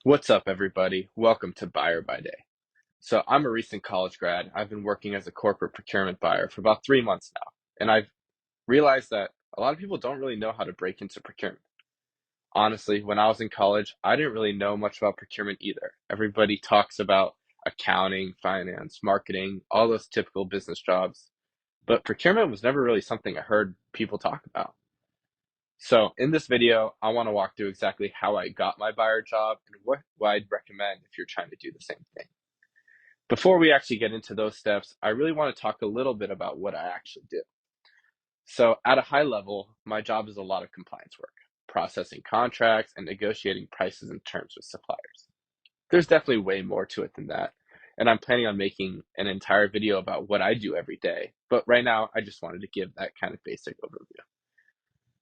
What's up, everybody? Welcome to Buyer by Day. So, I'm a recent college grad. I've been working as a corporate procurement buyer for about 3 months now, and I've realized that a lot of people don't really know how to break into procurement. Honestly, when I was in college, I didn't really know much about procurement either. Everybody talks about accounting, finance, marketing, all those typical business jobs, but procurement was never really something I heard people talk about. So, in this video, I want to walk through exactly how I got my buyer job and what I'd recommend if you're trying to do the same thing. Before we actually get into those steps, I really want to talk a little bit about what I actually do. So, at a high level, my job is a lot of compliance work, processing contracts and negotiating prices and terms with suppliers. There's definitely way more to it than that. And I'm planning on making an entire video about what I do every day. But right now, I just wanted to give that kind of basic overview.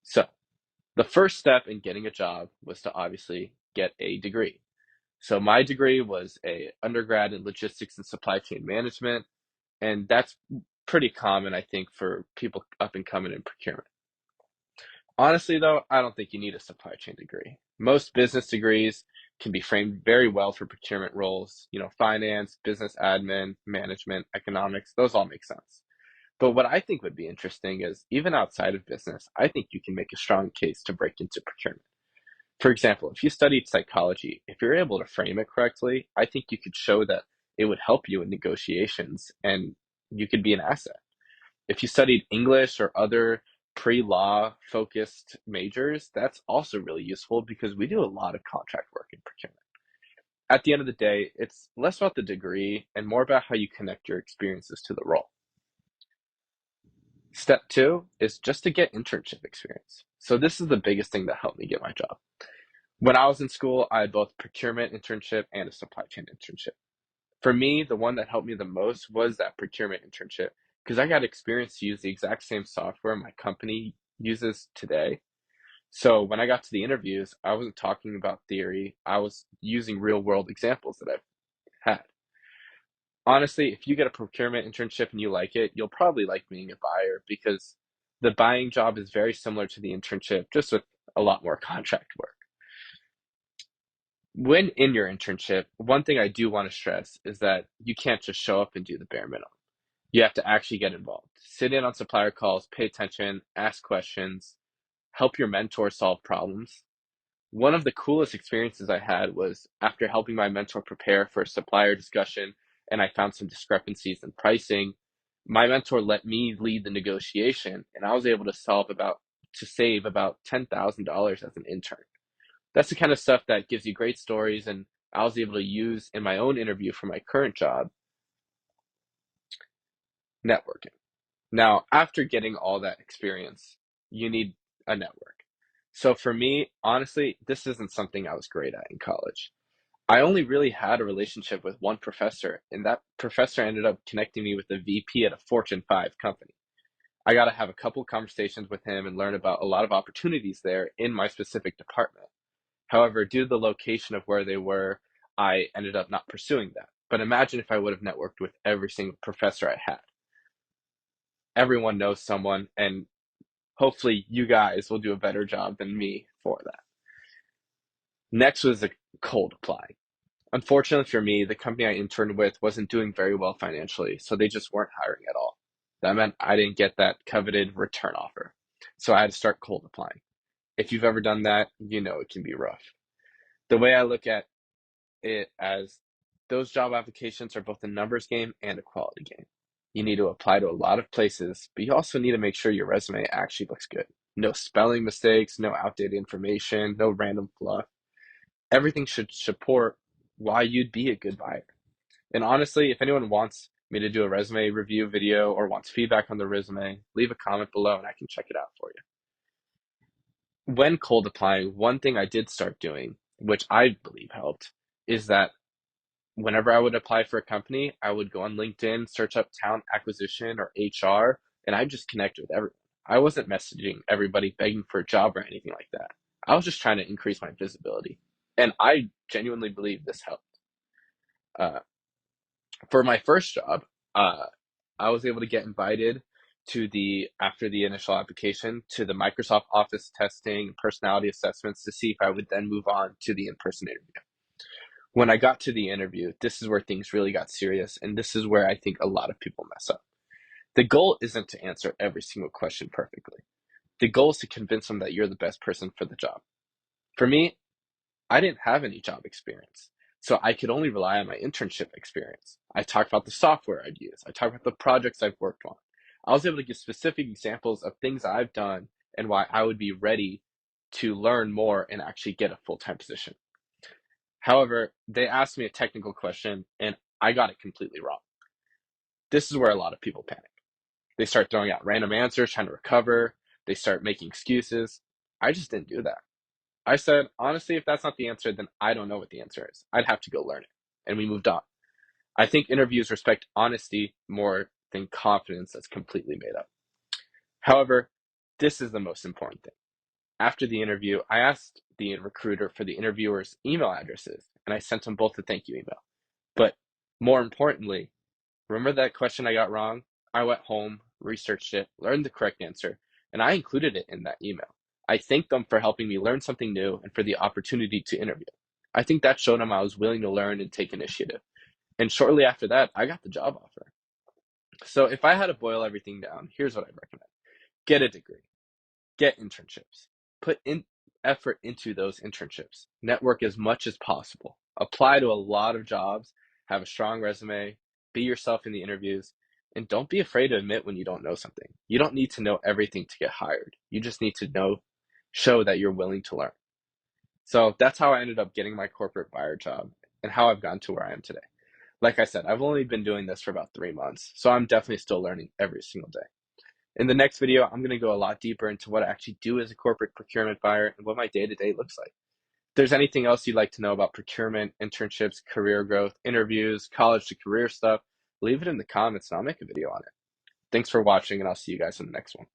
So, the first step in getting a job was to obviously get a degree. So my degree was a undergrad in logistics and supply chain management, and that's pretty common, I think, for people up and coming in procurement. Honestly, though, I don't think you need a supply chain degree. Most business degrees can be framed very well for procurement roles. Finance, business admin, management, economics, those all make sense. But what I think would be interesting is even outside of business, I think you can make a strong case to break into procurement. For example, if you studied psychology, if you're able to frame it correctly, I think you could show that it would help you in negotiations and you could be an asset. If you studied English or other pre-law focused majors, that's also really useful because we do a lot of contract work in procurement. At the end of the day, it's less about the degree and more about how you connect your experiences to the role. Step two is just to get internship experience. So this is the biggest thing that helped me get my job. When I was in school, I had both procurement internship and a supply chain internship. For me, the one that helped me the most was that procurement internship because I got experience to use the exact same software my company uses today. So when I got to the interviews, I wasn't talking about theory. I was using real world examples that I've had. Honestly, if you get a procurement internship and you like it, you'll probably like being a buyer because the buying job is very similar to the internship, just with a lot more contract work. When in your internship, one thing I do want to stress is that you can't just show up and do the bare minimum. You have to actually get involved. Sit in on supplier calls, pay attention, ask questions, help your mentor solve problems. One of the coolest experiences I had was after helping my mentor prepare for a supplier discussion and I found some discrepancies in pricing. My mentor let me lead the negotiation and I was able to save about $10,000 as an intern. That's the kind of stuff that gives you great stories and I was able to use in my own interview for my current job, networking. Now, after getting all that experience, you need a network. So for me, honestly, this isn't something I was great at in college. I only really had a relationship with one professor, and that professor ended up connecting me with the VP at a Fortune 5 company. I got to have a couple conversations with him and learn about a lot of opportunities there in my specific department. However, due to the location of where they were, I ended up not pursuing that. But imagine if I would have networked with every single professor I had. Everyone knows someone, and hopefully you guys will do a better job than me for that. Next was a cold apply. Unfortunately for me, the company I interned with wasn't doing very well financially, so they just weren't hiring at all. That meant I didn't get that coveted return offer. So I had to start cold applying. If you've ever done that, you know it can be rough. The way I look at it as those job applications are both a numbers game and a quality game. You need to apply to a lot of places, but you also need to make sure your resume actually looks good. No spelling mistakes, no outdated information, no random fluff. Everything should support why you'd be a good buyer. And honestly, if anyone wants me to do a resume review video or wants feedback on the resume, leave a comment below and I can check it out for you. When cold applying, one thing I did start doing, which I believe helped, is that whenever I would apply for a company, I would go on LinkedIn, search up talent acquisition or HR, and I just connect with everyone. I wasn't messaging everybody begging for a job or anything like that. I was just trying to increase my visibility. And I genuinely believe this helped. Uh, for my first job, uh, I was able to get invited after the initial application, to the Microsoft Office testing, personality assessments to see if I would then move on to the in person interview. When I got to the interview, this is where things really got serious, and this is where I think a lot of people mess up. The goal isn't to answer every single question perfectly. The goal is to convince them that you're the best person for the job. For me, I didn't have any job experience, so I could only rely on my internship experience. I talked about the software I'd use. I talked about the projects I've worked on. I was able to give specific examples of things I've done and why I would be ready to learn more and actually get a full-time position. However, they asked me a technical question and I got it completely wrong. This is where a lot of people panic. They start throwing out random answers, trying to recover. They start making excuses. I just didn't do that. I said, honestly, if that's not the answer, then I don't know what the answer is. I'd have to go learn it. And we moved on. I think interviews respect honesty more than confidence that's completely made up. However, this is the most important thing. After the interview, I asked the recruiter for the interviewer's email addresses, and I sent them both a thank you email. But more importantly, remember that question I got wrong? I went home, researched it, learned the correct answer, and I included it in that email. I thanked them for helping me learn something new and for the opportunity to interview. I think that showed them I was willing to learn and take initiative. And shortly after that, I got the job offer. So if I had to boil everything down, here's what I'd recommend. Get a degree, get internships, put in effort into those internships, network as much as possible, apply to a lot of jobs, have a strong resume, be yourself in the interviews, and don't be afraid to admit when you don't know something. You don't need to know everything to get hired. You just need to show that you're willing to learn. So that's how I ended up getting my corporate buyer job and how I've gotten to where I am today. Like I said, I've only been doing this for about 3 months, so I'm definitely still learning every single day. In the next video, I'm going to go a lot deeper into what I actually do as a corporate procurement buyer and what my day-to-day looks like. If there's anything else you'd like to know about procurement, internships, career growth, interviews, college to career stuff, leave it in the comments and I'll make a video on it. Thanks for watching, and I'll see you guys in the next one.